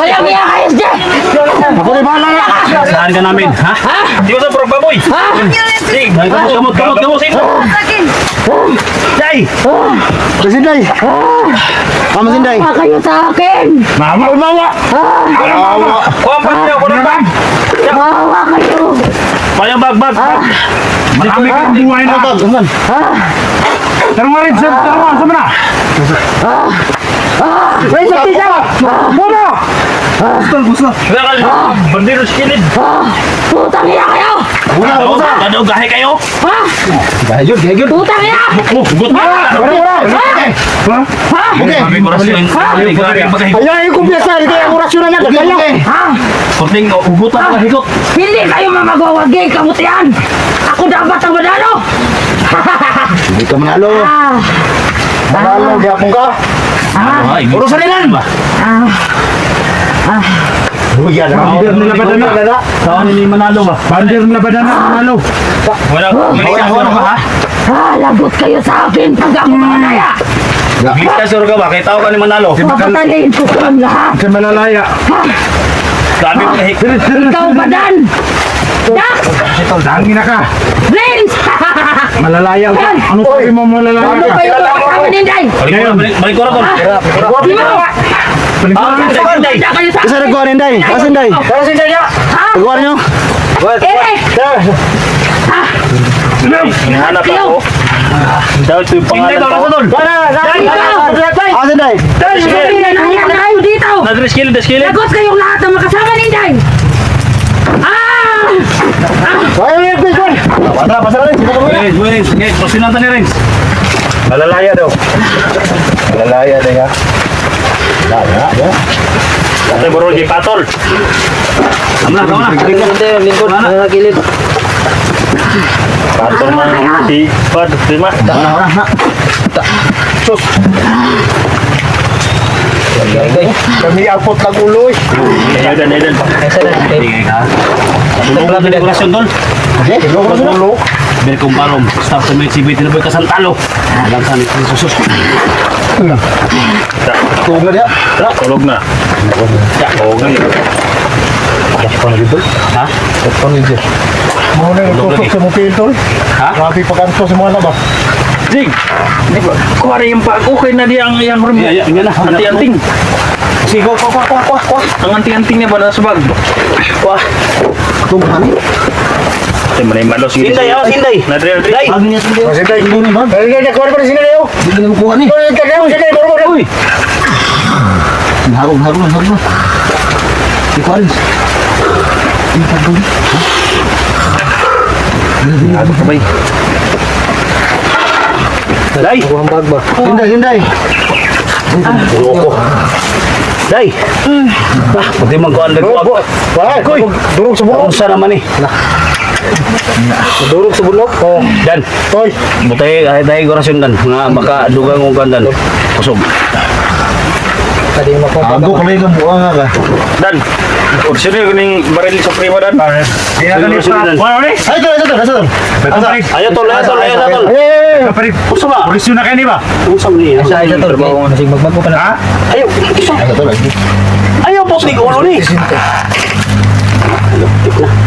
Walang iya kayo dyan! Ako rin bahala na. Saan ka namin, ha? Di ba sa prog baboy? Sige, kamot. Sino? Day! Masinday. Masinday. Wala kayo sa akin! Mawa. Kuha pa niya, kuha pa! Wawa kayo! Payang bag! Marami kang buhay na. Tarungan rin, tarungan. Sama na. Ay, sa pisa! Muna! Gusto. Bandero sa kilid! Putang iya kayo! Gadaw gahe kayo! Gayod. Putang iya! Hugot na! Okay. Grabe orasyon. Grabe pagkahigot. Ayaw yung kumpiyansa. Ito yung orasyon na nagkaya. Kunting hugot na pagkahigot. Hindi kayo mamagwawagi, kamutian! Ako dapat ang manalo! Hindi ka manalo. Manalo, gapong ka. Urusan nila ba? Yan, bandir nila ba na? Saan nila manalo ba? Bandir nila ba na manalo? Wala ba ha? Lagot kayo sa akin pag ako manaya! Bigla sure ka ba? Kaya tao ka ni manalo. Papataliin ko ko ang lahat! Sa malalaya. Grabe pagkahigot. Ikaw ba, Dan? Dak! Ito, dangin na ka. Vince! Malalaya ka. Ano sabi mo malalaya Ano ka? kayo mga kasama ni Inday? Balik ko na tol. Di mo! Hindi kayo sa Isa akin! nagkuhan Inday. Asa Inday? Ha? Nagkuhan nyo? Hinahanap ako. Daw ito yung pangalan ko. Asa Inday? Nangyayari na kayo dito! Nadreskilid. Lagot kayong lahat ng mga kasama ni Inday! Wait. Pasinatan ni Renz. Malalaya daw. Malalaya daw ya. Ya. Ate bro, di patol. Amna. Lingkod na kilid. Patol man si Pad, terima. Sus. Kami apot ng ulo eh. Edan. Tingay ka. Tulog na dekorasyon tol. Ulo. Berkong barom. Staff sa may sibit na kasantalo. Alam sa ni susus. Tulog na dia. Tulog na. Ya, tulog na. Ano dito? Ha? Ano dito? Muna yung tusok sa mupil tol. Ha? Grabe pagkanto sa mga labas. Jig. Kuha rin yung bago kay na di ang yang room. Yan na. Anti-anting. Sige, kuha. Ang anti-anting niya ba na sa bag? Kuha. Tungguhan eh. Ito mo na yung malos. Sinday. Nadre. Agin niya sindi. Sige, hindi naman. Sige, kuha ko na sindi na Hindi na kuha ni. Sige, kuha. Uy. Harong na. Ikuha rin. Ako sabay. Day! Ang bag ba? Hinday. Loko. Day! Pati magkuhan lang ko. Koy, durog sa bulok. Kamusta naman eh? Durog sa bulok. Oh, Dan! koy. Butay kahit tayo korasyon dan. Nga makadugang kong kandan. Kusog. Tadi mo ko. Ago kami ka buang ka. Dan! Orsin nyo kuning baril sa prima dan. Wala ni? Ay, ito. Ayo tol. Kapalit. Usa ba? Pulisyo na kayo ni ba? Usa mo ni. Ay, ito. Trabaho na sige magbago ka na. Ha? Ayaw. Ito lagi. Ayaw po ni ko ni.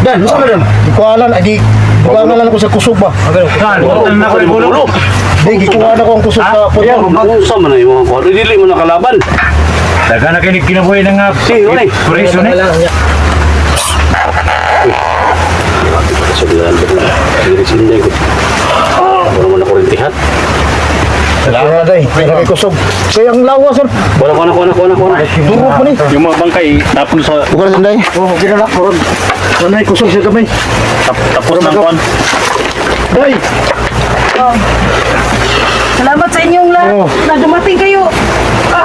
Dan, usa ba dan? Di ko alam, di ko alam ko sa kusog ba. Dan, wala na ko ni bulok. Di gikuha na ko ang kusog sa puno. Usa man ay mga kuha. Dili mo nakalaban. Daga na kayo kinabuhi ng Si, wala. pulisyo ni. Sabihan ko na. Sinday ko. Ano mo na kurintihan? Salamat day. Pero kay kusog. Kaya ang lawas sir. Kuha na. Duro po ni. Yung mga bangkay, tapon sa... Bukan sanday. Oh, gina na. Wala ay kusog siya kamay. Tapos ng kuhan. Day. Salamat sa inyong lahat Oh. na dumating kayo.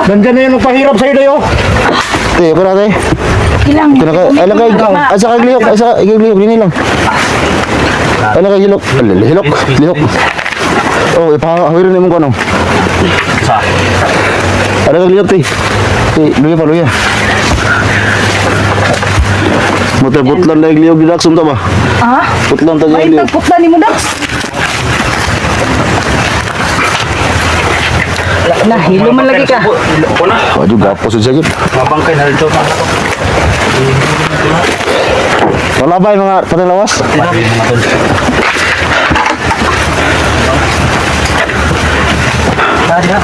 Nandyan na yung nagpahirap sa'yo day oh. Te, para tay. Ilang Alam kay asa kay lihok, dini lang. Alam kay lihok. Oh, ipahawirin mo ko no. Sa? Alam kay lihok ti. Luya. Muter-putlan na igliyog di daksum ta ba? Ha? Putlan ta May igliyog. tagputlan ni mo, Dax. Nah, hilo man lagi ka. Ako na. Oh, juga po sa sakit. Mabangkay na rin ito. Wala ba yung mga patay lawas? Pati mga tol.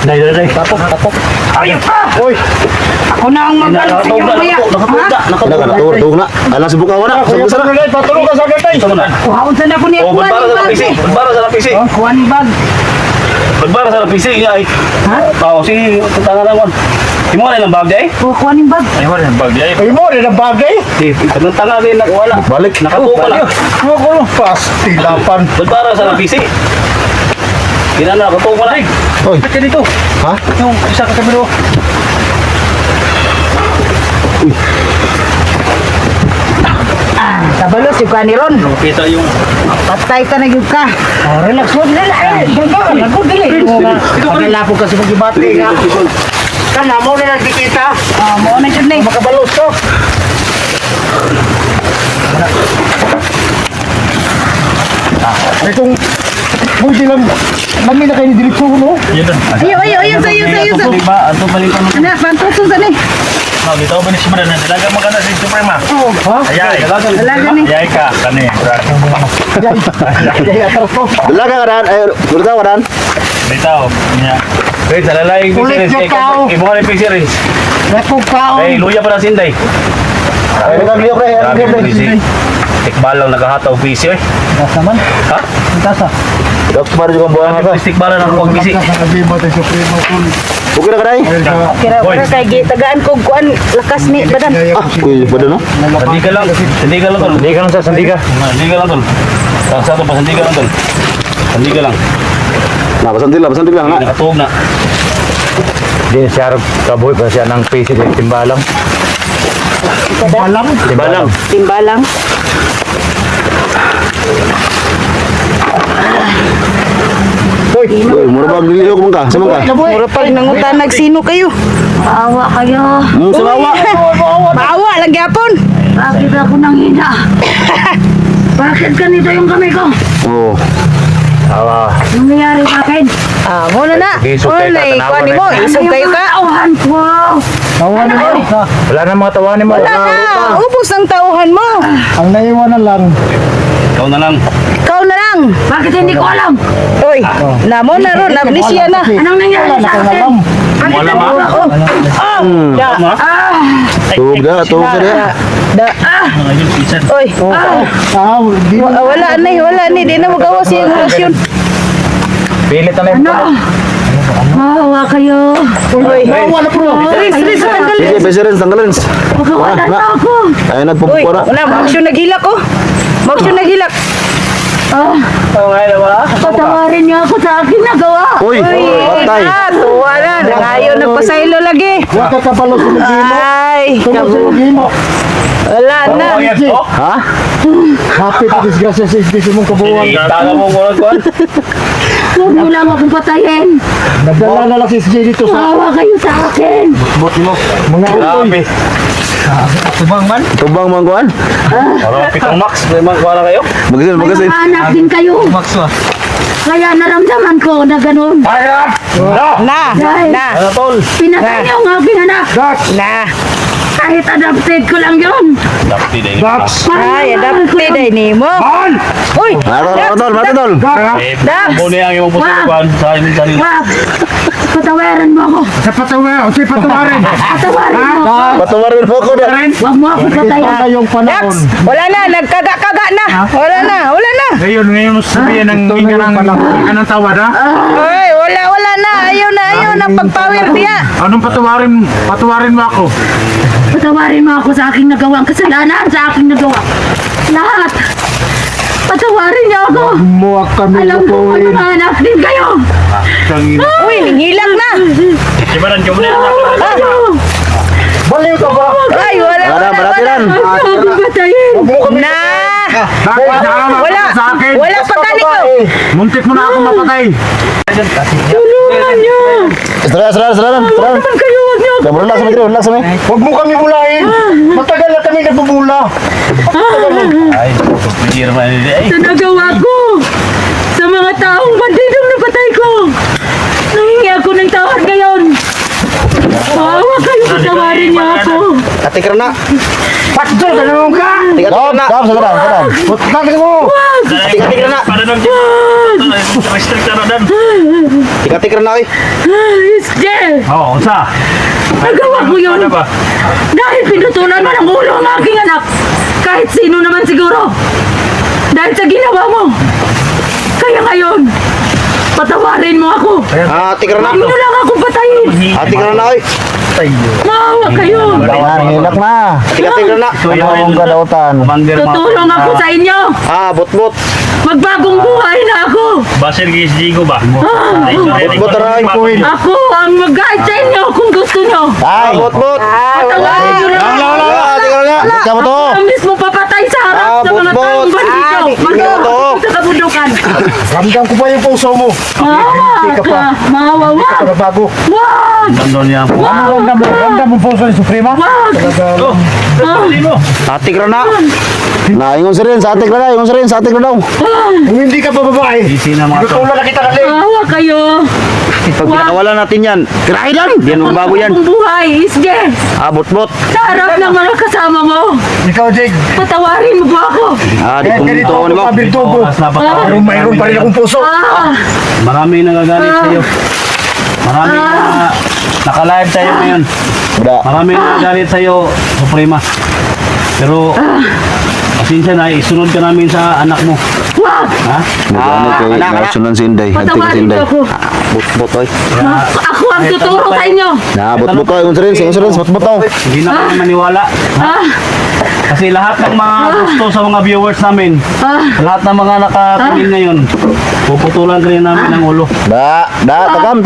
Dahil. Tapok. Ayun! Uy! Ako na ang magalit sa inyo mamaya. Nakatulog na. Alam sa bukaw na. Sa busa na. Patulog ka sa gatay! Ito muna. Kuhaon sana ko niya. Oh, bagbara sa lapisi. Bagbara sa lapisi. Kuhan bag. Bagbara sa lapisi. Ay. Ha? Tao, si tangan lang. Imo na ng bagay? Kuhan yung bag. Ay, wala ng bagay. Ay mo rin ang bagay. Si, kanang tanga din wala. Balik. Nakatupa lang. Ano ko pastilapan. Bagbara sa lapisi. Kinana, nakatupa lang. Oy. Ba't ka dito? Ha? Yung isa ka kamero. Tabalos yung kaniron. Kita yung... Patay ka na yun ka. Oh, relax mo. Relax. Ako dili. Pagkala po kasi magibati nga. Kana mo rin nakikita. Mo na dyan na. Makabalos to. Itong buti lang. Kami na kayo ni Dilip no? Yun doon. Ayun sa'yo. Ba? Ato balik ka mo. Anak, pantuso sa ni. Oh, bitaw ba ni si Brad? Dalaga mo ka na si Suprema. Oh, Ayay. dalaga ni. Ayay ka. Kani, Brad. Kaya atras ko. Dalaga ka dan. Ay, urta ka dan. Bitaw. Niya. Chris, alalay. Kulit yung tao. Imo ka ni Pixie Riz. Napugkaon. Ay, luya pa na sinday. Ay, nagagaliyo pre. Grabe, Pixie. Tikbalaw nagahataw Pixie, eh. Das naman. Ha? Tasa. Doktor juga buang Grabe, ka. tikbalaw ng pag Pixie. Nakagiba tayo Supremo Tol. Okay na ka dai. Kira Boy. kay gitagaan ko kuan lakas ni badan. Ah, uy, pada no. Sandiga lang. Sandiga lang, tol. Sandiga lang sa sandiga. Sandiga lang, tol. Sa ato pa, sandiga lang, tol. Sandiga lang. Nah, pasantil lang na. Nakatuog na. Din siya kaboy pa siya ng PC din timbalang. Alam. Timbalang. Timbalang. Uy, mura ba giliyo ko ka? Sama ka? Mura pag nangutan nagsino kayo. Maawa kayo. Sulawa. Maawa lang gyapon. Bakit ako nang hina? Bakit ganito yung kamay ko? Oh. Awa. Anong nangyari sa akin? Muna na. Isog kayo ka, tanawan mo, na yun. isog kayo ka. Tauhan ko. Tawanan mo. Wala na mga tawanin mo. Wala na. Ubus ang tauhan mo. Ang naiwanan lang. Ikaw na lang. Ikaw na lang. Bakit hindi ko alam? Uy, namo na ron. Amnesia na. Anong nangyari sa akin? Bakit Wala, ma. ako? Tama. Tuog ka dia. Ngayon, pisan. Uy, Di wala ni. Di na magawa siya ng relasyon. Pilit na yun. Maawa kayo. Uy, wala po. Riz, tanggalin. Sige, besirin tanggalin. Magkawala na ako. Ay, Uy, nagpupura. wala. Magsyon naghilak ko. Magsyon naghilak. Patawarin niyo ako sa aking nagawa. Uy, patay. Tuwa na. Nangayon nagpasaylo lagi. Wala ka palo sa lugimo. Ay, Lugimo. wala na. Oh, yan. Oh. Ha? Happy to disgrasya sa isdisi mong kabuwang. Tanga mo muna, kuwan. Huwag niyo lang akong patayin. Nagdala na lang si SJ dito sa Maawa kayo sa akin. mga utoy. Grabe. Tubang man. Tubang man kuan. Parang pitong max. May mga kuwan na kayo. Magasin, May magasin. mga anak din kayo. Kaya naramdaman ko na ganun. Na. Ano, tol? Pinatay niyo ang aking anak. Na. Kahit adopted ko lang yun. Dapti na yun. Dax. Ay, adopted ay ni mo. Uy, Matol. Eh, muna yung imong puso Wag. kuwan sa amin sa nila. wag. Patawaran mo ako. Sa patawa. O si patawarin. Patawarin mo ako. Patawarin mo ko na. Wag mo ako patayin. Ito na yung panahon. Wala na, nagkaga-kaga na. Wala na. Ngayon sabihin ng ng tawad ha? Ay, wala na. Ayaw na pagpawir niya. Anong patawarin mo ako? Patawarin mo ako sa aking nagawang kasalanan, sa aking nagawa. Lahat. Patawarin niyo ako. Muwak kami Alam ko lutuin. mga anak din kayo. Uy, nanghilang na. Sibaran ka muna. Baliw ka ba? Ay, wala. Baratiran. Ayaw ako patayin. Na. Wala pagkani ko. Muntik mo na ako mapatay. Tulungan niyo. Seraran. Tulungan kayo, wag niyo ako. Relax sama. Huwag mo kami bulain. Matagal na kami nagbubula. Ay, pupilira man nila. Ay, Sa nagawa ko. Sa mga taong bandidong napatay ko. Nahingi ako ako ng tawad ngayon. Maawa kayo, patawarin niyo ako. Katikra na. Pastor, ganun ka. Stop, stop, sadam. Bakit mo? Katikra na. Para nang restrict na dan. Katikra na, oy. Isje, Oo, unsa? nagawa ko yun. Ano ba? Dahil pinutulan mo ng ulo ang aking anak. Kahit sino naman siguro. Dahil sa ginawa mo. Kaya ngayon, patawarin mo ako. Tikra na. Huwag mo lang akong patayin. Tikra na, oy. Maawa kayo. Hilak na. Tikra na. Ano ang kadautan? Tutulong ako sa inyo. Bot-bot. Magbagong buhay na ako. Basin kis Jigo ba? Bot-bot na, oy. Ako ang mag-guide sa inyo kung gusto nyo. Ay! Bot-bot. Patawarin nyo lang ako. Tikra na. Ika mo to! Ang mismo papatay sa harap sa mga bot-bot. taong bandito. Magkakaroon sa kabundukan. Ramdam ko pa yung puso mo. Maawa ka. Maawa. Wag. Bago. Wag. Nandun niya po. Ramdam mo puso ni Suprema. Wag. Oh, sabi mo. Tikra na. Ingon sa rin, sa atik na daw. Kung hindi ka pa babae, Easy na mga to. tutulong na kita kali. Maawa kayo. Pag pinakawalan natin yan, tirahin yan. Yan ang bago yan. Ang buhay, Isje. Bot-bot. Sa harap ng mga kasama mo. Ikaw, Jake. Patawarin mo ba ako? Di pumunto ni mo. Oras na pa. Mayroon pa rin akong puso. Marami nagagalit sa'yo. Marami na naka-live tayo ngayon. Da. Marami nagagalit sa'yo, Suprema. Pero, pasensya na, isunod ka namin sa anak mo. Wag. Ha? Nagano kay anak. Nausunan si Inday. Hagtig si Patawarin Inday. mo ako. Bot-bot, oy. Ako ang tuturo sa inyo. Bot-bot to, ingon sa rin, bot-bot to. Hindi na kami maniwala. Kasi lahat ng mga gusto sa mga viewers namin, lahat ng mga nakatingin ngayon, puputulan rin namin ng ulo. Tagam.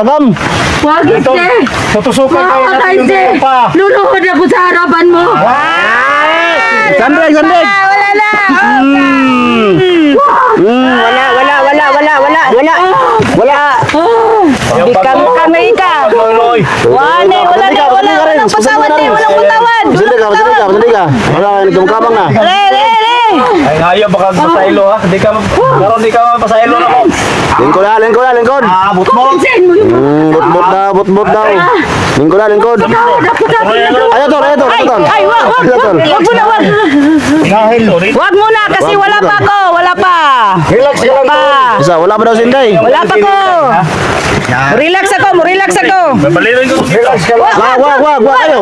Wag, Isje. Tutusukan tayo Maawa ka, natin yung Isje. lupa. Luluhod ako sa harapan mo. Sandreg! Wala na. Wala! Oh. Kamay ka. Walang patawan din, walang patawan. Sandreg ka. Wala ka, nagkamukabang na. Re. Ay, ayaw baka pasaylo ha. Di ka pasaylo na mo. Lingkod. Abot mo. Pinsin mo yung Bot-bot daw. Lingkod. tawad ako sa akin na gawa. Ayaw, Tol. Ay, wag mo na, wag. Wag mo na kasi wala pa ako, wala pa. Relax ka lang. Pa. Isa, wala pa daw si Inday. Wala pa ko. Relax ako. Babalirin ko dito. Relax ka lang. Wag. Ayaw.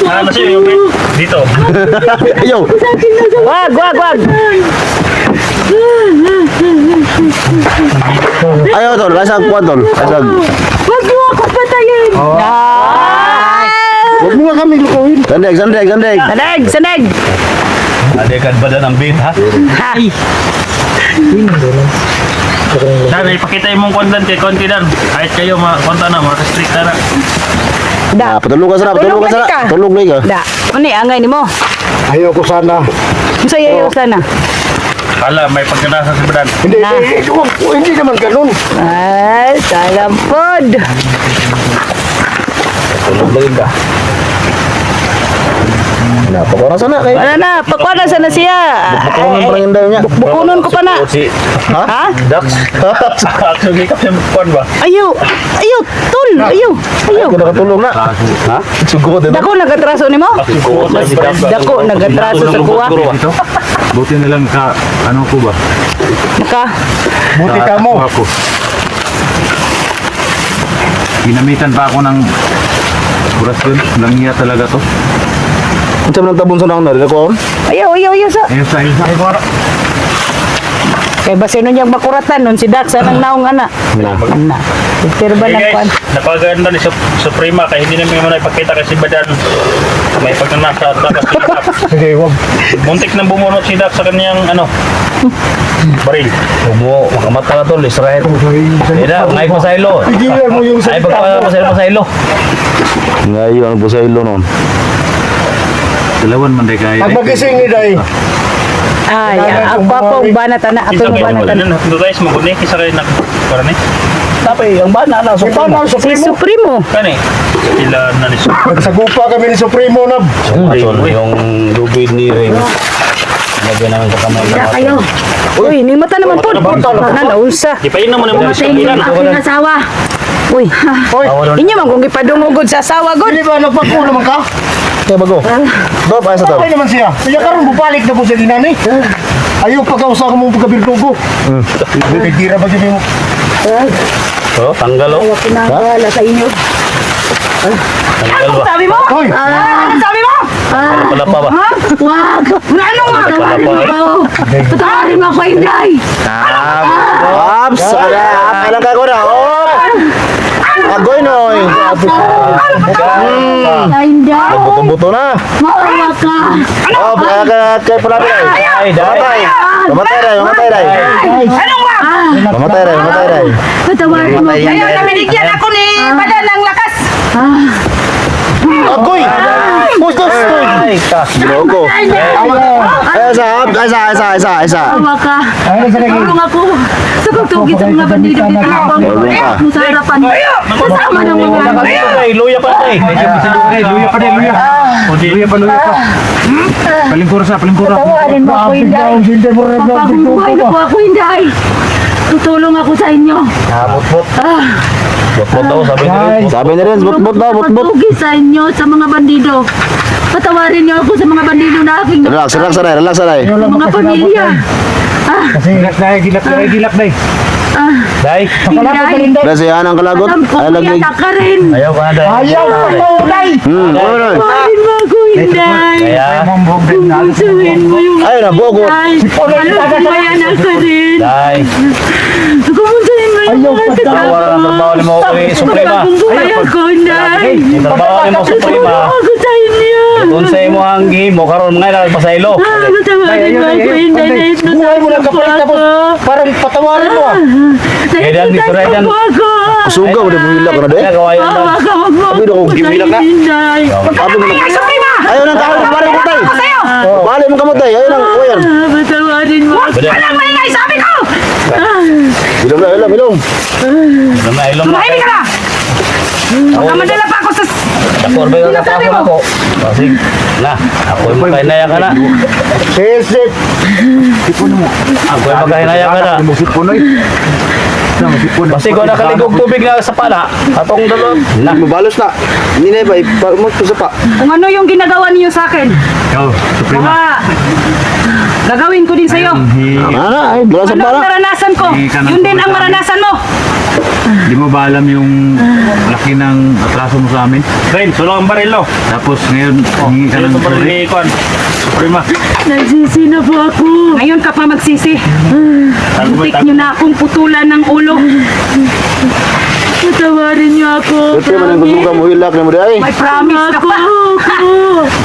Ano siya yung dito? Ayaw. Wag. Ayaw, Tol. Kasag kuwan, Tol. Kasag. Wag mo ako patayin. Huwag mo nga kami lukuhin. Sandeg. Saneg. Adekan ba na ng beat ha? Dari, pakita yung mong content kay konti dan. Kahit kayo konta na, restrict na. Da. Patulog ka sana. Tulog na ka. Da. Ani angay nimo. Ayaw ko sana. Saya sana. Hala, may pagkanasa si Badan. Hindi naman ganun. Ay, salam pod. Tulog na ka. Napakora sana kayo. Wala na, pakwana sana siya. Pakunan pa rin daw niya. Bukunon ko pa na. Ha? Dax. Actually, kapag pon ba? Ayo, tol. Ayo. Kung nakatulog na. Ha? Sugod na. Dako nagatraso nimo? Dako nagatraso sa kuwa. Buti na lang ano ko ba? Naka. Buti ka mo. Ako. Ginamitan pa ako ng orasyon. Langya talaga to. Kung saan nang tabon sa nang nari, nakuha Ayo sa. Ayun sa Kay basino niyang makuratan nun si Dax anang naong ana. Ana. Pero ba Hey lang guys, kwan? napaganda ni Suprema kaya hindi namin muna ipakita kasi Badan may pagkanasa at nakasikat. Sige, wag. Muntik na bumunot si Dax sa kanyang baril. Umo, makamata na to, Israel. Eda, ngay pasaylo. Pigilan mo yung Ay, salita mo. pasaylo. Ngayon, ang busaylo nun. Dalawan man day kaya. Pag magising ni Day, Ay, ako po banat ana ato Isa ng kayo, banat ana. ano guys, maguni, isa kayo na, parang Tapay, ang bana na. ikaw na ang Si Supremo. Supremo. Kani, sila na ni Nagsagupa kami ni Supremo na. Yung lubid ni Ring. Lagyan namin sa kamay. Handa kayo. Uy, ni mata naman po. Nausa. Di pa yun naman yung Sa inyo ang aking asawa. Uy, inyo man kung ipadungugod sa asawa god. Hindi ba nagpagkulo man ka? Kaya bago. Dop, ayos na to. Okay naman siya. Kaya karon bubalik na po sa ginani. Ayaw pagkausa ko mong pagkabirdugo. Bibigira ba dyan mo? Oh, tanggal oh. Pinangala sa inyo. Tanggal ba? Sabi mo? Hoy! Ano sabi mo? Wala pa ba? Wag! Ano nga? Patawarin mo ako! Patawarin mo ako, Inday! Ops! Alam ka ko na. Agoy noy. Inday! Buto-buto na. Maawa ka! Oh, kaya pala rin. Ay, dahil. Mamatay rin. Ano nga? Mamatay rin. Patawarin mo ako! Ayaw na binigyan ako ni Badal ng lakas. Agoy! Pustos! Ay, ka. Loko. Isa. Maawa ka! Tulong ako! Sa pagtugis sa mga bandido dito ng pangalaman mo sa harapan. Kasama ng mga Ay, luya pa tayo. Patawarin mo ako, Inday! Papagong buhay na po ako, Inday! Tutulong ako sa inyo! Bot daw, sabi nila. Sabi na rin, butbut daw, butbut. Pagtugis sa inyo sa mga bandido. Patawarin niyo ako sa mga bandido na aking Relax, sanay. mga pamilya. Gilak day. Day. Inday, Kasi yan ang kalagot. alam ko Ay, lagay. mayanak ka rin. Ayaw ka na, Day. Ayaw ka maulay! Ano? Patawarin mo ako, Inday. Kaya, Kumbunsuhin mo yung Ay, nabugot. Inday. Alam ko mayanak ka rin. Day. Kumbunsuhin mo yung mga kasama Tawaran ang mo. trabaho ni mo kay Suprema. Pagkakong buhay ako, Inday. Yung trabaho ni mo Suprema. Tutulong ako sa inyo. Kung sa imo ang game mo, karon mga ilang pasaylo. Patawarin mo ako, Inday. Buhay mo lang kapalit Nahipnotize tapos ako. parang patawarin mo ah. Kaya dan, Mr. Raydan. po ako. Suga, udah buhilak ka na deh. Kawayan daw. Maawa ka, wag mo Sabi na kung ako gimilak na. Inday. Sabi mo na. Suprema! Ayaw nang kahit balik mo tayo. Balik mo kamotay. Ayaw nang kuyan. Patawarin mo ako. Bada. Walang maingay, sabi ko! Bilong na, bilong. Ilom na, ilom na. Mahimik ka na! Baka madala pa ako sa... Takor ba yung nakapon ako? Kasi, na, ako yung makahinaya ka na. Sisit! Ako yung makahinaya ka na. Kasi kung nakaligog tubig na sa pala, atong dalon. Na, Mabalos na. Hindi na iba. Magpusa pa. Kung ano yung ginagawa niyo sa akin, baka gagawin ko din sa'yo. Ay, wala sa Ano ang para. naranasan ko? Yun din ang maranasan mo. Di mo ba alam yung laki ng atraso mo sa amin? Ren, sulong ang barilo. Tapos ngayon, hingi ka ng Ito pa rin sorry. ni Ikon. Suprema. Nagsisi na po ako. Ngayon ka pa magsisi. Muntik nyo na akong putulan ng ulo. Patawarin niyo ako. Ito man ang gusto mo hilak na mo dahil. May promise ka pa.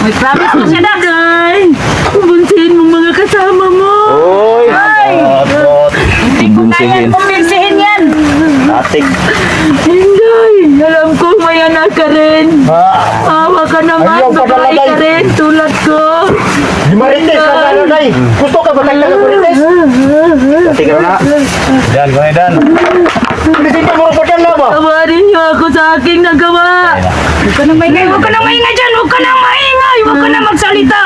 May promise mo siya na. Inday. Kumbunsihin mong mga kasama mo. Oy. Hindi ko kaya kumbinsihin yan. Atik. Inday. Alam ko mayanak ka rin. Awa ka naman. Ayaw ka Babae talaga. ka rin. Tulad ko. Di marites ka na nanay! Gusto ka ba tayo marites? Atik ka na. Dan, kung dan. Bisita mo ko dyan na ba? Tawarin niyo ako sa aking nagawa. Huwag ka nang maingay. Huwag ka nang maingay dyan. Huwag ka nang maingay. Huwag ka nang magsalita.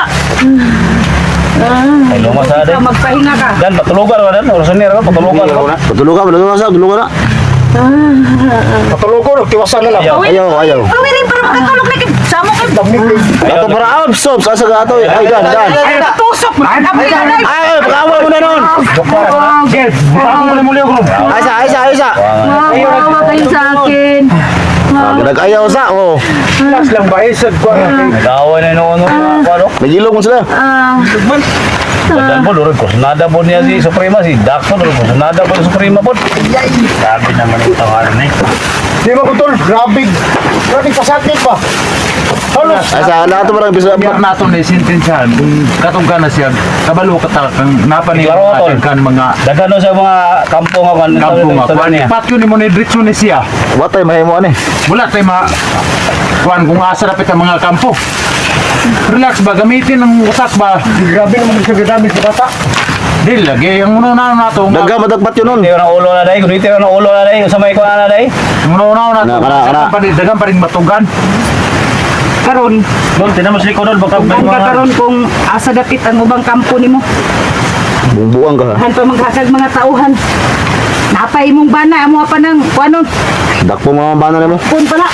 Ay, lumasada. Ikaw, magpahinga ka. Dan, patulugan ka dan. Orasanir ka, patulugan ka. Patulog ka na. Patulog ko, tiwasan na lang. Ayaw. Pawirin para makatulog na kita. Sama ko. Ato para absorb sa gato. Ay, dan. Ay, natusok mo. Ay, Ay, pagkawal mo na nun. Aysa. Maawa kayo sa akin. Nag-ayaw sa. Oh. Relax lang ba? Isad ko. Nag-away na yung ano. Nagilog mo sila. Dan po, lurod ko. Sunada po niya si Suprema, si Daxon, lurod ko. Sunada po si Suprema po. Sabi naman yung tawaran na eh. Di ba kutol? Grabe. Grabe pasakit pa. Halos. Aysa, lahat mo lang bisa. Biyak nato na sintensyahan kung katong ka na siya, kabalo ka kang napanilang Klaro, tol. natin kan mga Dagano sa mga kampong ako. kampo nga. Kuan niya. Patyo ni mo ni Dritso ni siya. Watay mahimo ani. Wala tayo kuan kung asa rapit ang mga kampo. Relax ba, gamitin ang utak ba? Grabe naman siya gadamit sa bata. Di lagi, ang una-una nato. Dagga madagpat yun nun. Hindi ko ng ulo na dahi. Kung dito ng ulo na dahi. Kung sa may kuha na dahi. Ang una-una nato. Kana. Dagan pa rin matugan. karon. Doon, tinamos si Kodol, baka may Ang mga... kakaron kung asa dapit ang ubang kampo nimo. Bumbuang ka ha. Han pa maghasag mga tauhan. Napay imong bana amo pa nang kuanon. Dakpo mga bana na mo. Kun pala.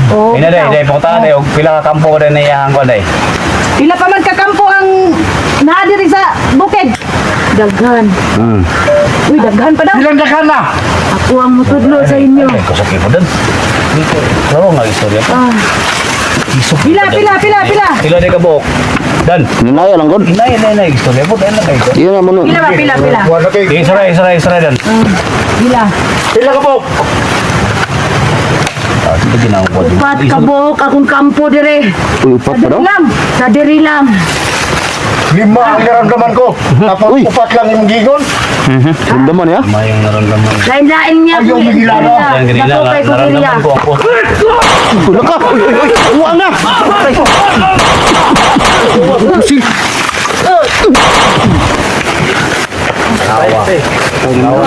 Oh. Ina day, pupunta day, pila ka kampo ko din iyang ko day. Pila pa man kakampo ang naa diri sa bukid. Daghan. Uy, daghan pa daw. Ilang dakan na? Ako ang mutudlo sa inyo. Ay, kusok ko din. Laro nga istorya pa. Pila. Pila day ka buok. Dan. Ninaya lang god. Inay, istorya po, dahil na kayo. Iyan na mo no. Pila ba pila. Wala kay. Isaray dan. Pila. Ilang ka po? Ito ginawa ko. Upat kabuok akong kampo dire. Uy, upat pa daw. Sa diri lang. 5 ang naramdaman ko. Tapos Uy. 4 lang yung gigon. Ramdaman ya. Mayang naramdaman. Lain-lain niya. Ayaw Kuya. magilala. Yan, ganina, Natupay ko diri. naramdaman ko ako. Wala ka. Uwa na.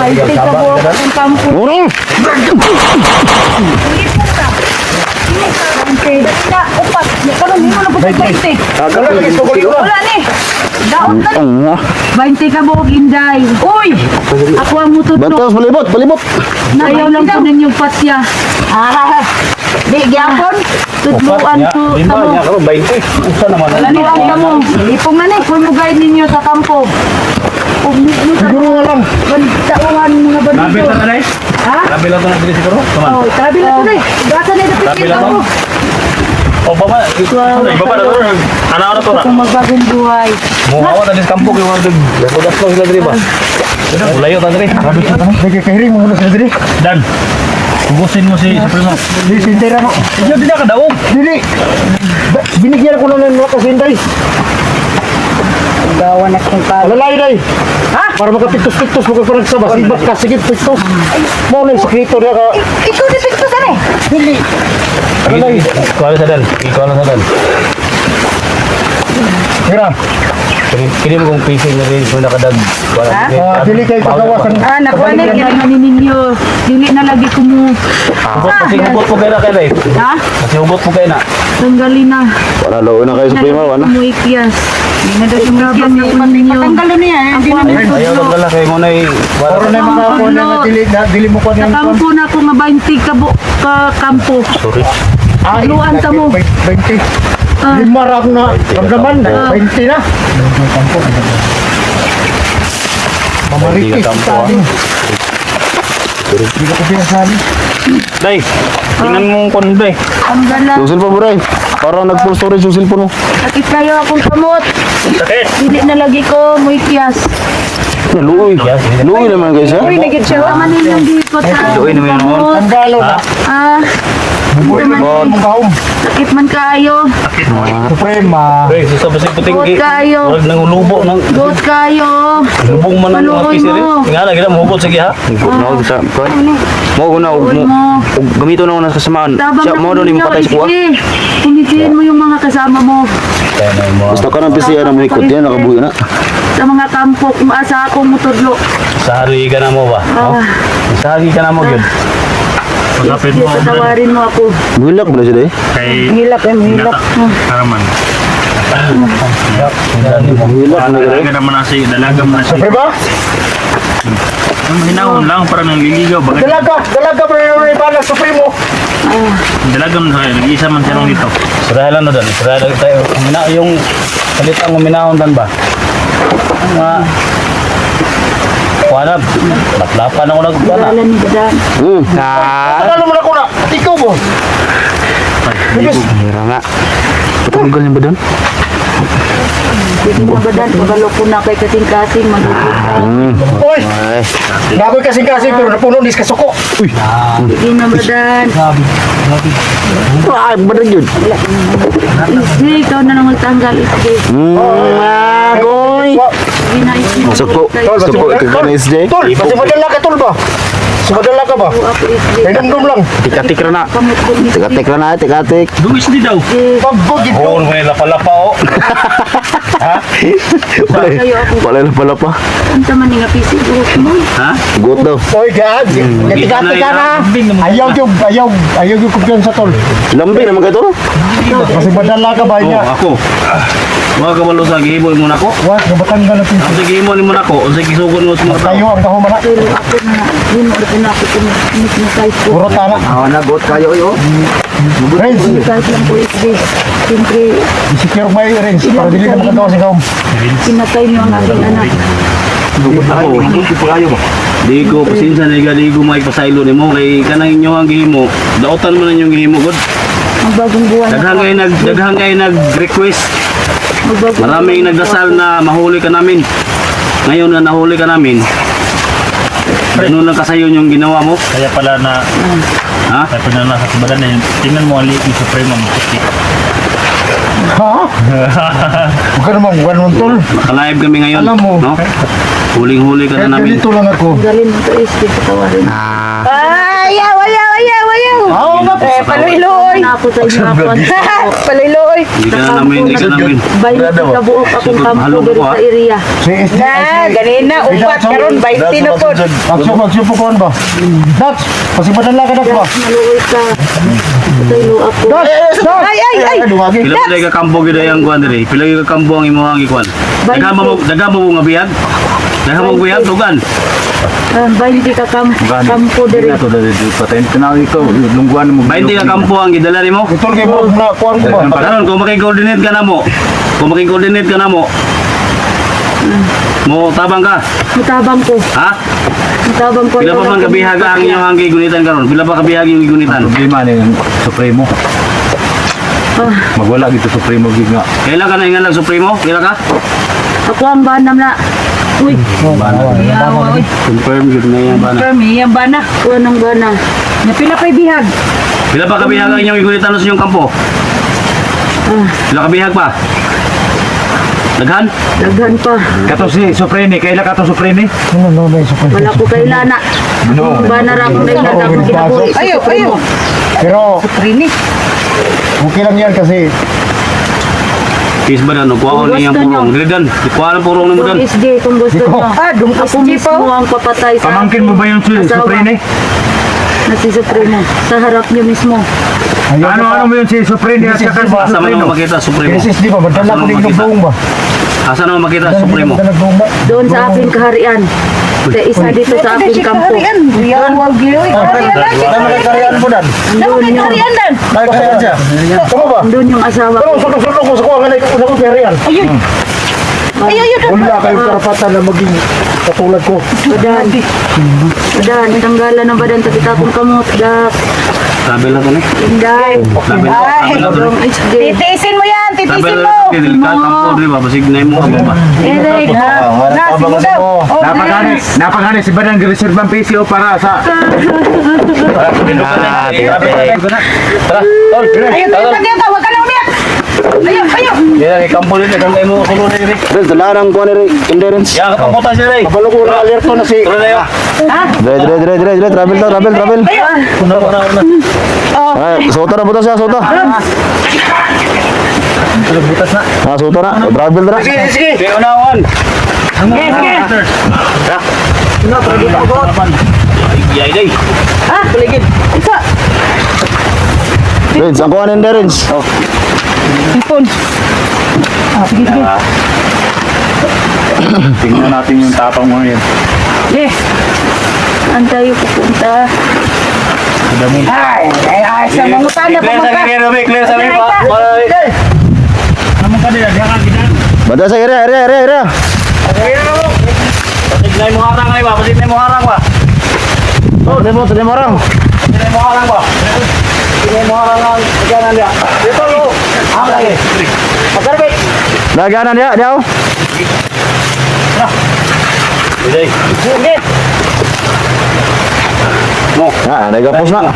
Ay, kabuok akong kampo. Urong. Upat. Karon mo na po sa 20. Wala ni. Daot na. Ang 20 ka buok Inday. Uy! Ako ang mututlo. Bantos palibot. Ayaw lang po ninyong patya. Di, gyapon. Tutluan ko. Lima Kamo. niya ka 20. Usa naman. Tutluan ka mo. Ipong na ni. Kung mugay ninyo sa kampo. Kung ninyo sa Siguro nga lang. tauhan mga Nabil bandito. na na Ha? Nabil na na dili siguro. Tuman. Oh, tabi na to na. Gasa na dapat Tabi kita lang. mo. O baba, ibaba na to. Ana to na. Kung magbagong buhay. Muhawa na din kampo kay wala dig. Budas ko sila diri ba. Layo ta diri. Nagkakahiring mo muna sa diri. Dan. Tubusin mo si Supremo. Di sintira mo. Iyo din ka daog. Dili. Binigyan ko na ng mga kasintay. Gawa na kong pala. Alalay day. Ha? Para makapiktos-piktos mo ka sa bas. Ibat ka, sige piktos. Mo na yung sekreto niya ka. Ikaw di pikto sa ni. Dili. Alalay. Ikaw sa dan. Ikaw na sa dan. Hiram. Kini mo kung PC na rin kung nakadag. Dili kayo pagawasan. Nakuha na kinahanin ninyo. Dili na lagi ko mo. Kasi hugot mo kayo na kayo. Ha? Kasi hugot mo kayo na. Tanggalin na. Wala loo na kayo Supremo, wala. Umuikyas. Hindi na daw yung ikyas na po ninyo. Patanggalin niya. Ako ang Ayaw mutudlo. ka kay mo na Para na yung mga ako na dili mo ko Sa niyan. kampo na ako nga 20 ka kampo. Sorry. Luan ta mo. 20. Lima ra ako na ramdaman. 20 na. Mamarikis. Kampo, ah. Hindi ko pinasabi. Day, tingnan mo kung day. Ang gala. Yung cellphone mo rin. Parang nag-full storage yung cellphone mo. Sakit kayo akong kamot. Sakit. Dili na lagi ko umuikyas. Luoy. Luoy naman guys ha. Uy, nagit siya. Tama ninyong dikot sa Luoy naman yun, kamot. Ang galo na. Ah, Bubuhay na mong kaom. sakit man kayo. Suprema. Day, susabasig puting Good kayo. Huwag nang ulubo ng Good kayo. lubong man ng mga Paluoy PC mo. rin. Nga na, gina mo hugot sige ha. Na ako sa kuan. Mo una og Paluoy mo. gamito na ako na kasamaan. Tabang Siya mo daw ni mo patay sa kuha. Kumitiin mo yung mga kasama mo. Kaya na mo. Basta ka ng PC na mo ikot yan nakabuhi na. Sa mga kampo, kung asa akong mutudlo. Sahari ka na mo ba? Ah, Sahari ka na mo yun. Pagkapit sige, mo patawarin mo ako. Buhilak ba na siya eh? kay Hilak eh, hilak. Haraman. Buhilak na Dalaga gano'n. naman na si dalaga mo na si. Suprema? Ang hinahon lang para nang liligaw bagat. Dalaga pa rin yung ipalag Supremo. Dalaga mo sa nag-isa man siya nung dito. Sirahan lang na doon. Sirahan lang tayo. Yung salitang uminahon dan ba? Ang mga kuwanab. Laplapan ako nagkuhan. Wala ni Badan. Ano mo na ko na? Ikaw mo. Hira nga. Patunggal niya ba doon? Sige na Badan, pagalo ko na kay kasing-kasing. Magugutan. Oy! Nakoy kasing-kasing pero napuno nis kasuko. Sige na Badan. Ay, ba na yun? Sige, ikaw na lang magtanggal. Sige. Agoy! Sige na, isip. Suko. Suko ito ka na SJ. Tol, kasi madala ka tol ba? Sumadala ka ba? Inom lang. Tikatik ra na. Tikatik ra na, tikatik. Dugis di daw. Pagbugit ko. Oo, may lapa-lapa oh. Wala na pala pa. Unsa man nga pisig mo? Ha? Gut daw. Oy, gag. Gatigati ka na. Ayaw yung kumpiyan sa tol. Lambi naman kayo to. Kasi madala ka ba Oh, niya? ako. Mga kabalo sa gihimo mo nako. What? Gabatan ka na pinto. Ang gihimo ni mo nako, ang gisugod mo sa mga tao. Tayo ang kahumana. Pero ako na yun mo na ako size ko. Puro tana. Awan na, gut kayo yo. Renz, Kahit lang po is this. Siyempre, secure ba yung Renz? Para dili ka makatawa sa kahum. pinatay niyo ang aking anak. Ako. Di ko pasinsa na di ko maipasaylo nimo kay kanang inyo ang gihimo. Daotan mo na yung gihimo gud. Ang bagong buwan na Daghang kayo nag-request. Maraming nagdasal na mahuli ka namin. Ngayon na nahuli ka namin. Ganun lang kasayon yung ginawa mo. Kaya pala na, Ha? kaya pala na sa kabagan na yun, tingnan mo ang liit ng Supreme ang puti. Ha? Huwag ka naman, huwag naman tol. Nakalive kami ngayon. Alam mo. No? Huling-huli ka Kahit na namin. ganito lang ako. galing mo to is this patawarin. Ayaw. Oo nga. Paluiloy. Na ako sa inyo ako. Paluiloy. Hindi ka na namin, hindi ka namin. Bayan na buok akong kampo Halong dito ko, sa area. Na, ganina, upat karon 20 na po. Magsupo ko ba? Dax, kasi madala ka na ba? Maluoy ka. Pataylo ako. Dax! Ay. Duwagi. Pila pa ka kampo gid ang kuan diri. Pila ka kampo ang imo ang ikuan. Daghang mo nga biyag. Daghang mo biyag dugan. 20 ka kampo diri. Ito dali di patent na ito lungguan mo. 20 ka kampo ang gidala nimo. Itol kayo mo na kuhan ko ba? Karon kung maki-coordinate ka na mo. Mo tabang ka. Mutabang ko. Ha? Mutabang ko. Pila pa man kabihag ang inyong ang gigunitan karon? Pila pa kabihag yung gigunitan? Problema ni Supremo. Magwala dito Supremo gid nga. Kailan ka na ingan lang Supremo? Pila ka? Ako ang banam na. Uy, Confirm gid na yan ba na? Kami, yan ba na? ako nang bana. Napila pa'y bihag. Pila pa kabihag ang inyong gigunitan sa inyong kampo? Pila kabihag pa? Daghan? Daghan pa. Kato si Supreme, kailan kato Supreme? No, isa pa. Wala ko kay Lana. Bana ra akong nagdadang akong kinabuhi. Ayaw. Pero Rini. okay lang yan kasi Kis ba na? Kuha ko niyang Gusto purong. Diligan. Kuha ng purong mo Kung dan. SD, kung gusto nyo. Dung Ako mismo ang papatay sa Pamangkin mo ba yung asawa Supreme? na si Supremo. Sa harap nyo mismo. Ano mo yung si Supreme at saka si Asa man Supremo? makita Supremo? Kinesis di ba? Madala ko din yung buong ba? Asa naman makita Supremo? Madala buong ba? Doon sa aking kaharian. Sa isa dito sa aking kampo. Yawag yun. Tama kay kariyan mo dan. Doon yung, Kaya kariyan siya. Tama ba? doon yung asawa Pero ko. sulong-sulong ko sa kuha nga na ikaw sa kariyan. Wala kayong karapatan na maging katulad ko. Badan. Badan. Tanggalan ng badan. Takita kong kamot. Dak. Sabi lang ko ni. Inday. Sabi lang. Sabi lang ko Doon ni. HD. Titiisin mo yan, Sabi titiisin lang mo. ko. Dilikat kampo di ba? Basig na mo ka ba? Eric. Nasi mo daw. Napagani si Badang reserve ang PCO para sa Ayun, tayo ka, huwag ka na umiyak. Ayaw. Kaya kampo din kang imo kulo ni Rick. Renz, dalarang kuha ni Renz. Ya kampo ta si Rick. Kabalo ko na alerto na si... Tuloy na yun. Dire, travel. Una. Ay, sota na butas siya, sota. Butas na. Sota na. Travel na. Sige. Kaya unawan. Ay, day. Paligid. Isa. Renz, ang kuha ni Renz. Ipon. Sige. tingnan natin yung tapang mo ngayon. Saan tayo pupunta? Ay, sa mga tanda pa magka. Clear sa rin pa. Naman ka nila, diyan ka gidan. Bada sa area. Pasig na yung harang ay ba? Pasig na yung harang ba? Tadi mo orang. Pasig na yung harang ba? Pasig na yung harang ang pagkanan niya. Dito yo. Ang lagi. Pagkarbit. Daganan dia, dia. Day. Mo. Nah, nagapos na.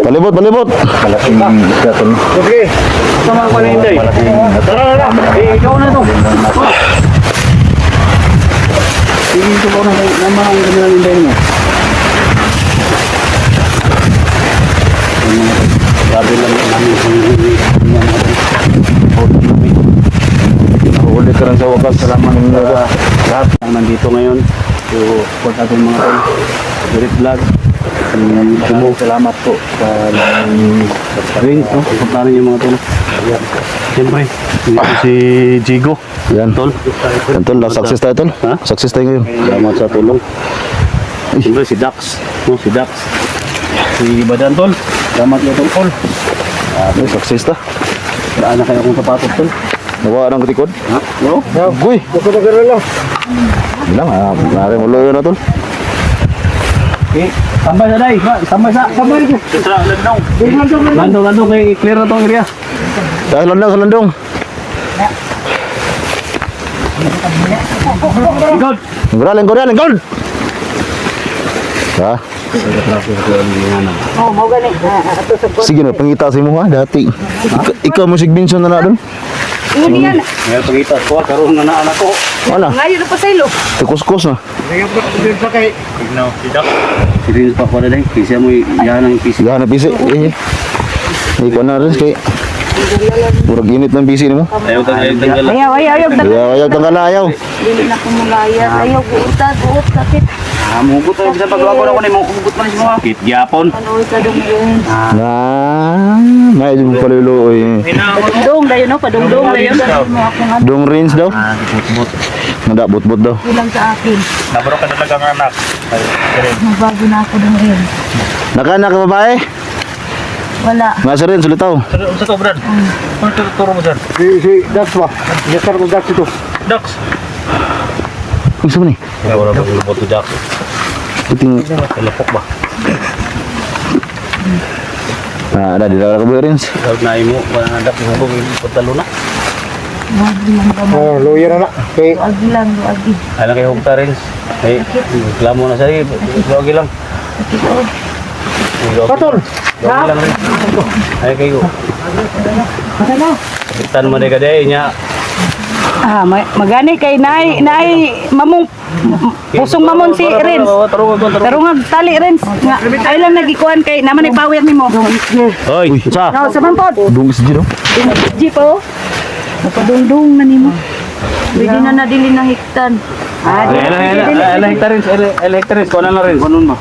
Palibot. Malaking isda to. Sige. Sama ko na hindi. Tara. Ikaw na to. Hindi ko na naman ang kanilang inday mo. Grabe lang namin Nahuli ka rin sa wakas. salamat sa lahat na nandito ngayon. So, support natin mga tol. Direct vlog. Salamat po sa rin, no? Support natin yung mga tol. Siyempre, dito si Jigo. Yan. Tol. Yan tol, success tayo tol. Ha? Success tayo ngayon. Salamat sa tulong. Siyempre si Dax. No, si Dax. Si Badan tol. Salamat mo tol. Ay, success ta. Saan na kayo kung sapatos tol? Nawa ng kutikod. Ha? No? Guy. Ako na gano'n lang. Bilang, nari mo loyo na tol. Okay. Tambay sa day. Tambay sa. Tambay ko. Landong kay clear na tong area. Sa landong. Good. Goral, gold! Ha? Oh, mau gani. Ato sa Sige na, pangita sa mo ha, dati. Ikaw mo Benson na na doon. Ini yan. Ngayon pagkita ko, karoon na anak ko. Wala, Ngayon pa sa ilo. kuskus na. Si Rins pa pala day. Kasi mo yan ang PC. Gahan na pisi. Ikaw na rin, kay... Purag init ng pisi ni mo. Ayaw tanggal. Ayaw. Ayaw tanggal na ayaw. Dili na kumulayas. Ayaw, buot, sakit. Mugot na bisa paglago na ko ni mo. Mugot man mo. Kit gyapon. Ano sa dungdung. Na, may yung palulo eh. Dong dayon no, padungdong dayon. Mo ako nga Dong rins daw. Nada bot daw. bilang sa akin. Nabaro ka talaga ng anak. Magbago na ako dong rin. Nakanak ka babae? Wala. Nasa rin, sulitaw. Sa to, Brad. Ano tuturo mo dyan? Si Dax ba? Yasar ko Dax ito. Dax. Gusto mo ni? Wala pa lubot to Jack. Puting... Lapok ba? Ada di dalam kabuy rins. Dapat na imo. Wala na dapat hubog yung pagtalo na. Wag bilang ka. Oh, lawyer na. Kay Wag bilang, wag. Alam kayo hubog rin. Eh, reklamo na sa'yo. Lagi lang. Patol. Lagi lang rin. Ay kayo. Ano? Kapitan mo na ka day niya. Magani kay nay mamong pusong mamon si Rins. Tarungag tali Rins. Nga ay lang nagikuan kay naman ni power nimo. Hoy, sa. Now sa mampod. Dong isdi daw. Jeep oh. Napadungdung na nimo. Pwede na nadili ng hiktan. Electric, kung ano na rin. Kunon mo.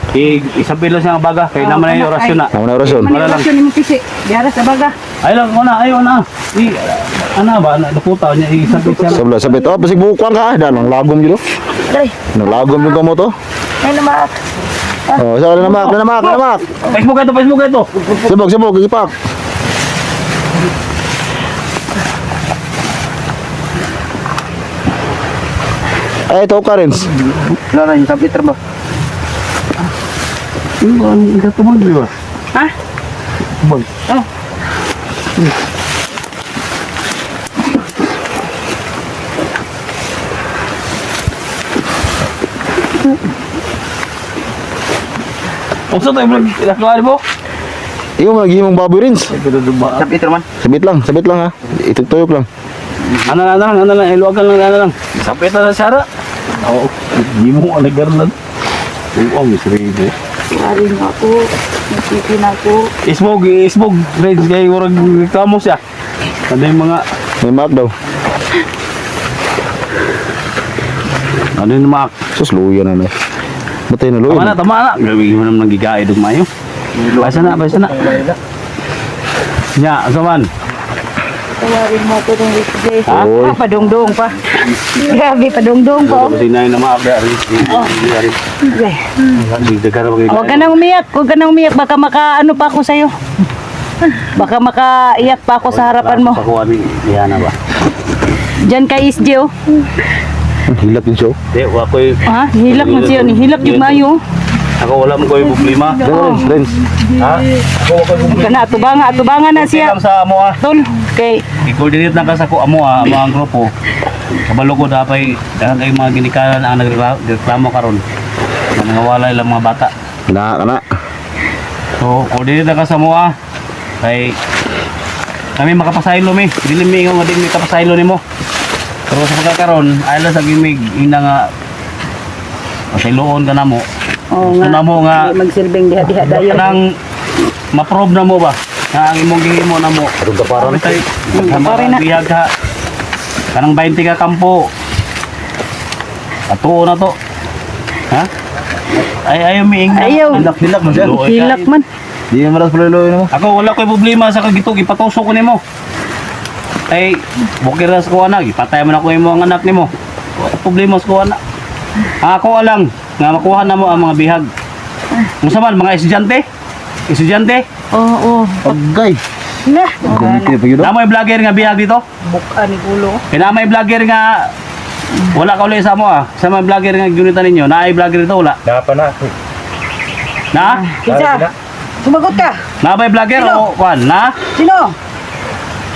Isabi lang siya ang baga. Kaya naman na yung orasyon na. Naman na orason. Manirasyon nimo pisi. Diara sa baga. Ay lang, ayaw na. Ano ba, naputaw niya. Isabi siya. Sabla sabit. Oh, pasig bukuan ka. Dalang lagom gitu. Dai. Nalagom yung kamo to. Ay naman. Oh, sa namak. Facebook ito. Sibog, ipak. Ay, ito ka rin. Wala na, yung sabi ba? Ang tumol, di ba? Ha? Tumol. Oh. Ang sa tayo, nakakawari mo? Iyo maghimong baboy rin. Sabi man. Sabit lang ha. Itutuyok lang. Ano lang, iluwagan lang. Sabi na Sara. Oo, hindi mo alagarlan. Oo, misri ito. Wari nga ako. Nagsikin ako. Isbog, Reds, kaya urag reklamo siya. Ano yung mga, May mark daw. ano yung mga, Sus, luya na na. Batay na luya. tama na. Gawin mo naman nagigaid ng mayo. Basa na. Nya, asaman. Tawarin mo ko ng weekday. Ha? Padungdong pa. Grabe, padungdong po. Kasi na yung namabda rin. Huwag ka nang umiyak. Baka makaano pa ako sa'yo. Baka makaiyak pa ako sa harapan mo. Pakuha ni Diana ba? Diyan kay Isje oh. Hilak yung show. Di, wakoy. Ha? Hilak mo siya ni. Hilak yung mayo. Ako wala mo ko yung problema. Rins. Ha? Ako ko yung Kana atubangan na siya. lang sa amo ah. Tol, kay I-coordinate na ka sa ko amo ah, mga grupo. Kabalo ko dapat dahil kayo mga ginikanan ang nagreklamo karon. Mga wala ilang mga bata. Kana. So, coordinate na ka sa mo ah. Kay kami makapasaylo mi. Dili mi nga din mi kapasaylo nimo. Pero sa pagkakaroon, ay lang sa gimig ina nga Pasiloon ka na mo. Oo Gusto na mo nga Di magsilbing diha-diha dayon. kanang ma-probe na mo ba? Na ang imong gihimo na mo. Arog ka para na. Kapare na. Bihag ka. Kanang 20 ka kampo. Atuo na to. Ha? Ay ayaw miing na. Ayaw. Hilak man siya. Hilak man. Di mo maras pululoy mo. Ako wala ko'y problema sa kagitog ipatusok ko nimo. Ay bukir na sa kuha na. Ipatay mo na ko yung mga anak nimo. Wala problema sa kuha na. Ako alang nga makuha na mo ang mga bihag. Kung saan mga estudyante? Estudyante? Oo. Pagay. Na. Ganito pa yun. Namay vlogger nga bihag dito? Buka ni gulo. Kinamay vlogger nga wala ka ulit sa mo ah. Sa mga vlogger nga gunitan ninyo. Naay vlogger dito wala. Dapat na. Na? Kinsa? Sumagot ka. Nabay vlogger o kwan? Na? Sino?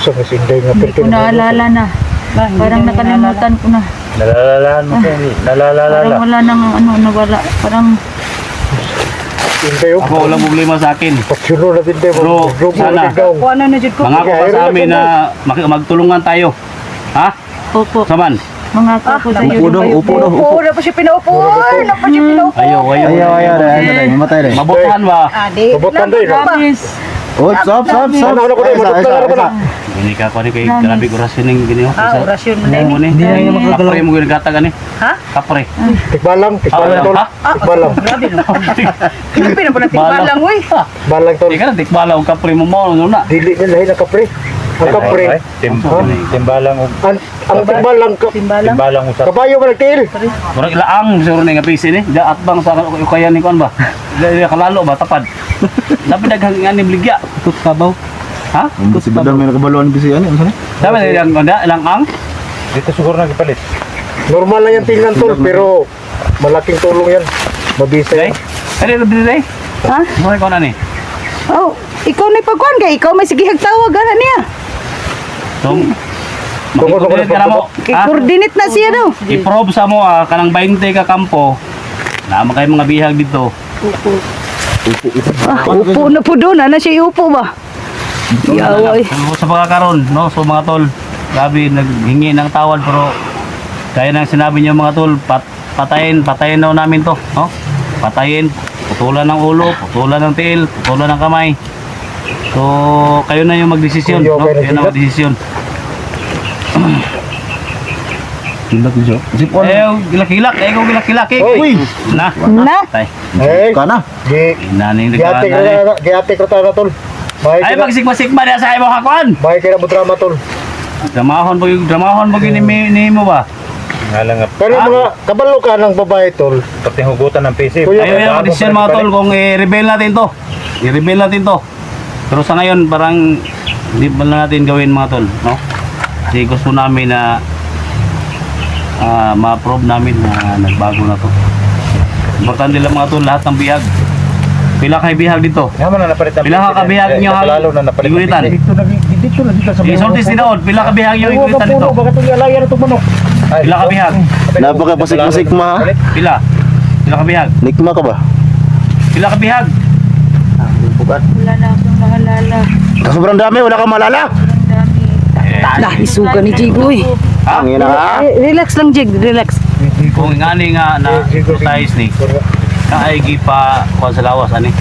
Sa masinday nga Hindi ko naalala na. Parang nakalimutan ko na. Nalalalaan mo kayo. Nalalalala. Parang wala nang ano, nawala. Parang Sinday Ako walang problema sa akin. Pagsulo na din tayo. Bro, sana. Kung ano na jud ko. Mangako ka sa amin na magtulungan tayo. Ha? opo. Saman? Mga ko sa iyo. Upo daw. Upo na pa siya pinaupo. Na pa siya pinaupo. Ayaw. Mamatay rin. Mabutan ba? Di. Mabutan din. Promise. Oh, stop. Ano ko din, matutulungan ko na. Hindi ka pa ni kay grabe orasyon ng gini. Orasyon mo na Mo ni. Hindi na yung makagalaw. Kapre mo ginagata gani. Ha? Kapre. Tikbalang tol. Ha? Tikbalang. Grabe no. Grabe na po na tingbalang uy. Balang tol. Di ka na tikbala og kapre mo mo na. Dili na lahi na kapre. Ang kapre. Timbalang o Ang tikbalang Timbalang. timbalang usap. kabayo ka nagtiil. Murag ilaang siguro ni nga pisi ni. Da atbang sa kaya ni kon ba. Dili kalalo ba tapad. Labi daghang nga ni bligya. Tut kabaw. Ha? Si Badang may nakabaluan bisi ani, ano Sabi na ilang ang. Dito siguro nagipalit. Normal lang yan tingnan tol, pero malaking tulong yan. Mabisa Day. yan. Ari ra dili. Ha? Mo ko na ni. Oh, ikaw na pagkuhan kay ikaw may sige tawag ana niya. Tung. Tungkol ko Makikudinit ka na mo. Kay Ha? coordinate na siya daw. I-probe sa mo kanang 20 ka kampo. Naman kayo mga bihag dito. Upo na po doon. Ano siya iupo ba? Yaway. Sa pagkakaroon, no? So mga tol, grabe naghingi ng tawad pero kaya nang sinabi niyo mga tol, patayin daw namin to, no? Patayin, putulan ng ulo, putulan ng tiil, putulan ng kamay. So, kayo na yung magdesisyon, no? Kayo na magdesisyon. Hilak niyo. Zipon. Gilak-gilak, ikaw gilak-gilak, Uy! Na, Na. tay. Eh, Kana. Naning giate ko na tol. Ay, magsikma-sikma na sa imo hakuan. May kaya mo drama tol. Dramahon mo ni mo ba? Nga lang nga. Pero mga kabalo ka ng babae tol. Pati hugutan ng PC. Kuya, Ayun yung decision mga tol kung i-reveal natin to. I-reveal natin to. Pero sa ngayon parang hindi ba na natin gawin mga tol, no? Kasi gusto namin na ma-prove namin na nagbago na to. Importante lang mga tol, lahat ng bihag. Pila kay bihag dito? Yaman na napalit ng Pila ka kabihag nyo Lalo na napalit ng igulitan? PC. Dito na sa Isultis ni Daod, pila ka bihag yung igulitan dito? Bakit itong alaya na itong manok? Pila ka bihag? Napakapasik-pasik ma. Pila? Pila ka bihag? Nikma ka ba? Pila ka bihag? Wala na akong maalala. Sobrang dami, wala kang malala. Ang dami. Nah, isuga ni Jig uy. Ha? Ang ina ka. Relax lang Jig, relax. Kung ngani nga na advertise ni, kaay pa kuan sa lawas ani.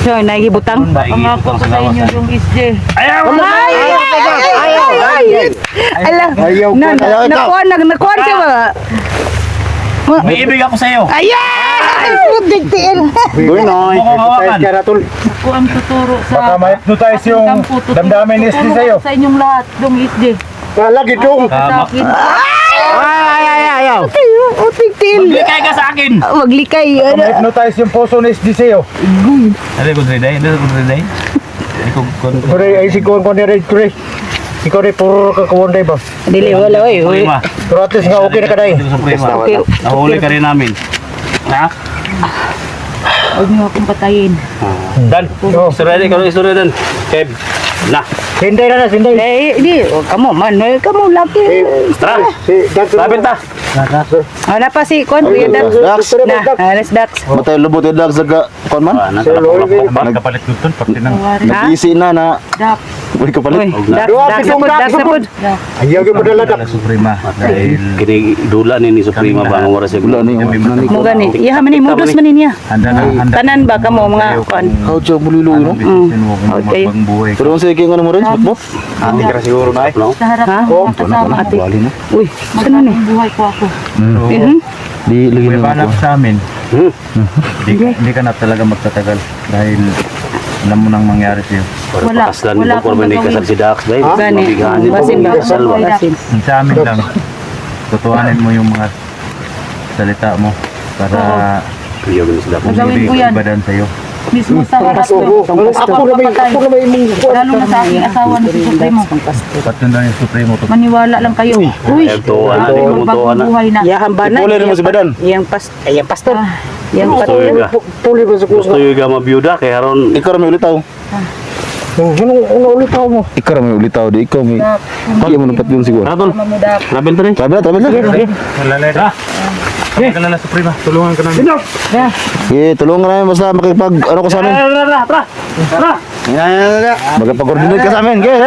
So, naihibutang. Pangako ko sa inyo yung SJ. Ayaw! Ala. Ayaw ko. Nakuha siya ba? May ibig ako sa iyo. Ayan! Digtiil. Uy, noy. Mo ko hawakan. Kaya na tol. Ako ang tuturo sa Baka ma-hypnotize yung kampo. Tuturo- damdamin ni SJ sa'yo. tuturo ko sa inyong lahat yung SJ. Lagi dong. Sa akin. Ayaw. Oh, digtiil. Maglikay ka sa akin. Maglikay. Baka ma-hypnotize yung puso ni SJ sa'yo. Ano ko day? Ano ko day? Kore ay si kon ni Red Kore. Ikaw rin puro ka kuwanday ba? Dili, wala oy. Prima. Pero at least nga okay na ka na eh. Okay. Nahuli ka rin namin. Ha? Huwag niyo akong patayin. Dan. Istorya ka ng istorya dan. Kev. Na. Sinday na, sinday. Eh, di, kamu man, kamu laki. Tara. Si Dax. Lapit ta. Ano pa si Kon, Kuya Dax? Dax. Na, let's Dax. Matay lubot yung dag sa kon man. Nagkapalit dutun. Pati nang Nag-isi na. Dak. May kapalit. Uy, dak sapod. Ayaw yung madala dak. Suprema dahil Kini dula ni Suprema ba ang oras Wala na yung... Mo gani. Iya man ni modus man niya. Tanan ba kamo mga kuan? How siya mulilo, no? Okay. buhay. Pero ang sige nga mo rin, mo? Hindi ka siguro na no? Sa harap Ha? ng kasama. Bali na. Uy, sino ni? Buhay ko ako. Di, lagi May na balak ako. sa amin. Hindi ka na talaga magtatagal dahil alam mo nang mangyari sa'yo. Wala. Pakaslan Wala mo akong may gagawin. kasal si Dax dahil Gani. mabigahan ni Basin ba? kasal ba? Basin. Yung sa amin lang, tutuanin mo yung mga salita mo para Iyo ni sila. Gagawin ko yan. ibadan sa'yo. Mismo sa harap ko. Ako na may imong Lalo na sa aking asawa na si Supremo. Patun lang yung Supremo to. Maniwala lang kayo. Uy, Tuwan na rin bagong tuwan na. buhay na. Yahan ba na? Ipulay rin mo si Badan. Yang pastor. Yang Gusto pastor. yung ka. tuloy ba sa Gusto yung ka mabiyuda kay haron Ikaw na may ulitaw. Ano ulit ako mo? Ikaw na may ulitaw. Di ikaw may... Hindi mo napat yun siguro. Raton. Laban pa rin. Travel na. Malalay na. Kalala Suprema, tulungan ka namin. Eh, tulungan namin basta makipag... Ano ko sa amin? Magpag-coordinate ka sa amin. Okay,